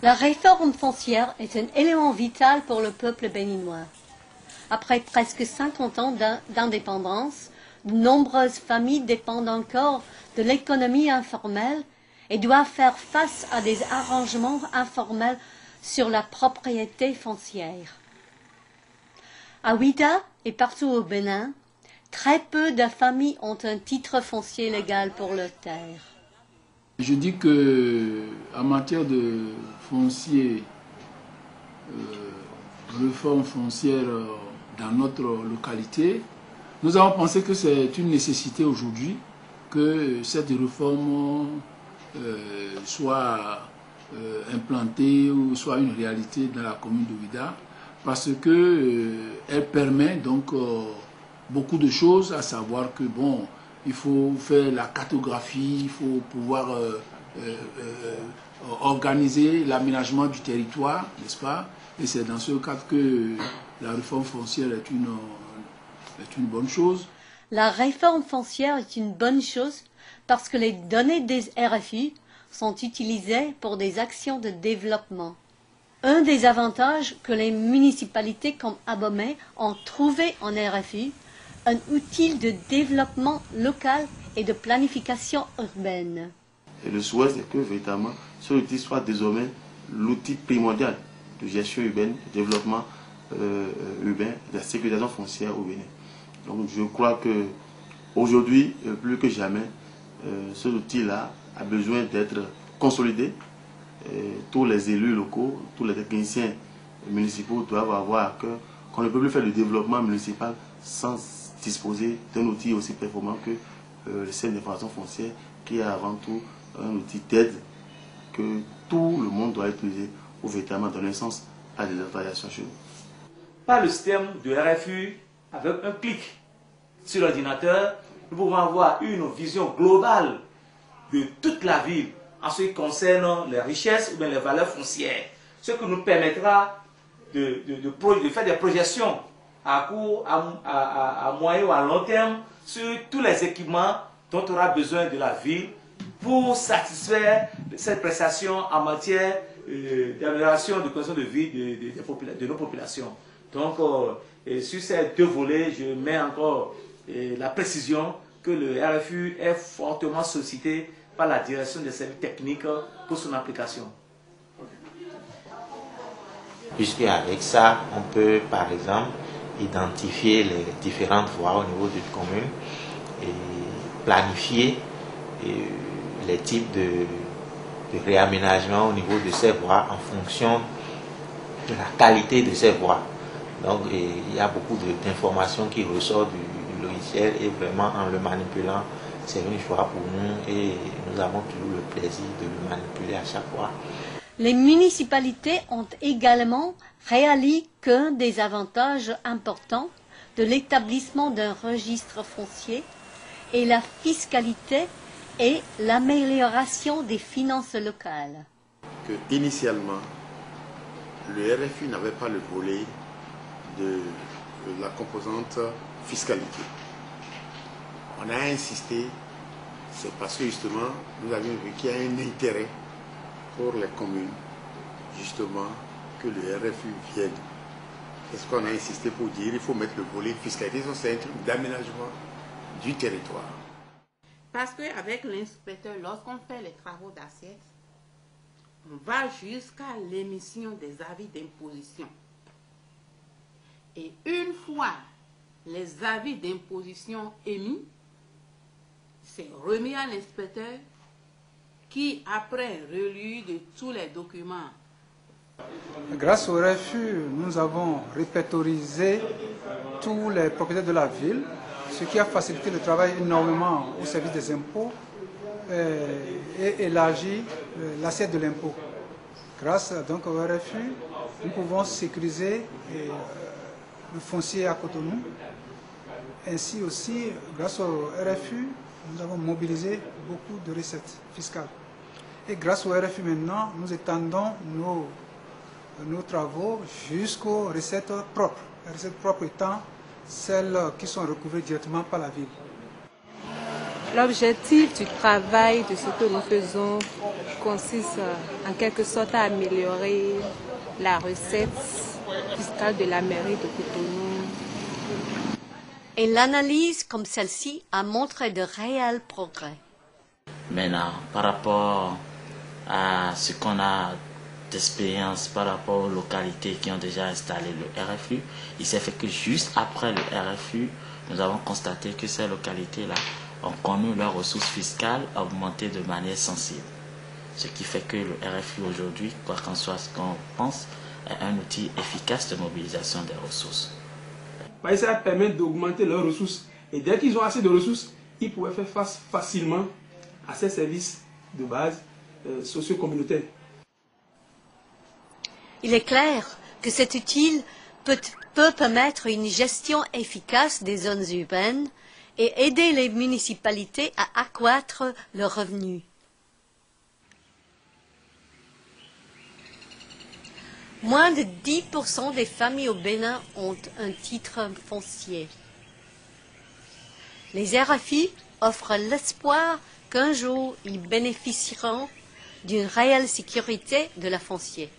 La réforme foncière est un élément vital pour le peuple béninois. Après presque 50 ans d'indépendance, de nombreuses familles dépendent encore de l'économie informelle et doivent faire face à des arrangements informels sur la propriété foncière. À Ouidah et partout au Bénin, très peu de familles ont un titre foncier légal pour leur terre. Je dis que en matière de foncier, réforme foncière dans notre localité, nous avons pensé que c'est une nécessité aujourd'hui que cette réforme soit implantée ou soit une réalité dans la commune de Ouidah, parce que elle permet donc beaucoup de choses, à savoir que bon, il faut faire la cartographie, il faut pouvoir organiser l'aménagement du territoire, n'est-ce pas? Et c'est dans ce cadre que la réforme foncière est une bonne chose. La réforme foncière est une bonne chose parce que les données des RFI sont utilisées pour des actions de développement. Un des avantages que les municipalités comme Abomey ont trouvé en RFI, un outil de développement local et de planification urbaine. Et le souhait, c'est que véritablement, ce outil soit désormais l'outil primordial de gestion urbaine, de développement urbain, de la sécurisation foncière au Bénin. Donc je crois que aujourd'hui, plus que jamais, cet outil-là a besoin d'être consolidé. Tous les élus locaux, tous les techniciens municipaux doivent avoir à cœur qu'on ne peut plus faire le développement municipal sans disposer d'un outil aussi performant que le système d'information foncière, qui est avant tout un outil d'aide que tout le monde doit utiliser pour véritablement donner sens à des installations chez nous. Par le système de RFU, avec un clic sur l'ordinateur, nous pouvons avoir une vision globale de toute la ville en ce qui concerne les richesses ou bien les valeurs foncières, ce qui nous permettra de faire des projections à court, à moyen ou à long terme sur tous les équipements dont aura besoin de la ville pour satisfaire cette prestation en matière d'amélioration de conditions de vie de nos populations. Donc, sur ces deux volets, je mets encore la précision que le RFU est fortement sollicité par la direction des services techniques pour son application. Puisqu'avec ça, on peut par exemple identifier les différentes voies au niveau d'une commune et planifier les types de réaménagement au niveau de ces voies en fonction de la qualité de ces voies. Donc il y a beaucoup d'informations qui ressortent du logiciel et vraiment en le manipulant, c'est une joie pour nous et nous avons toujours le plaisir de le manipuler à chaque fois. Les municipalités ont également réalisé qu'un des avantages importants de l'établissement d'un registre foncier est la fiscalité et l'amélioration des finances locales. Initialement, le RFU n'avait pas le volet de la composante fiscalité. On a insisté, c'est parce que justement, nous avions vu qu'il y a un intérêt pour les communes, justement, que le RFU vienne. C'est ce qu'on a insisté pour dire, il faut mettre le volet fiscalité, c'est un truc d'aménagement du territoire. Parce qu'avec l'inspecteur, lorsqu'on fait les travaux d'assiette, on va jusqu'à l'émission des avis d'imposition. Et une fois les avis d'imposition émis, c'est remis à l'inspecteur qui, après relu de tous les documents. Grâce au RFU, nous avons répertorisé tous les propriétaires de la ville, ce qui a facilité le travail énormément au service des impôts et élargi l'assiette de l'impôt. Grâce donc au RFU, nous pouvons sécuriser le foncier à Cotonou. Ainsi aussi, grâce au RFU, nous avons mobilisé beaucoup de recettes fiscales. Et grâce au RFU maintenant, nous étendons nos travaux jusqu'aux recettes propres. Les recettes propres étant celles qui sont recouvrées directement par la ville. L'objectif du travail de ce que nous faisons consiste en quelque sorte à améliorer la recette fiscale de la mairie de Cotonou. Et l'analyse comme celle-ci a montré de réels progrès. Maintenant, par rapport à ce qu'on a d'expérience par rapport aux localités qui ont déjà installé le RFU, il s'est fait que juste après le RFU, nous avons constaté que ces localités-là ont connu leurs ressources fiscales augmenter de manière sensible. Ce qui fait que le RFU aujourd'hui, quoi qu'en soit ce qu'on pense, est un outil efficace de mobilisation des ressources. Ça permet d'augmenter leurs ressources. Et dès qu'ils ont assez de ressources, ils pourraient faire face facilement à ces services de base socio-communautaires. Il est clair que cet outil peut permettre une gestion efficace des zones urbaines et aider les municipalités à accroître leurs revenus. Moins de 10% des familles au Bénin ont un titre foncier. Les RFI offrent l'espoir qu'un jour ils bénéficieront d'une réelle sécurité de la foncière.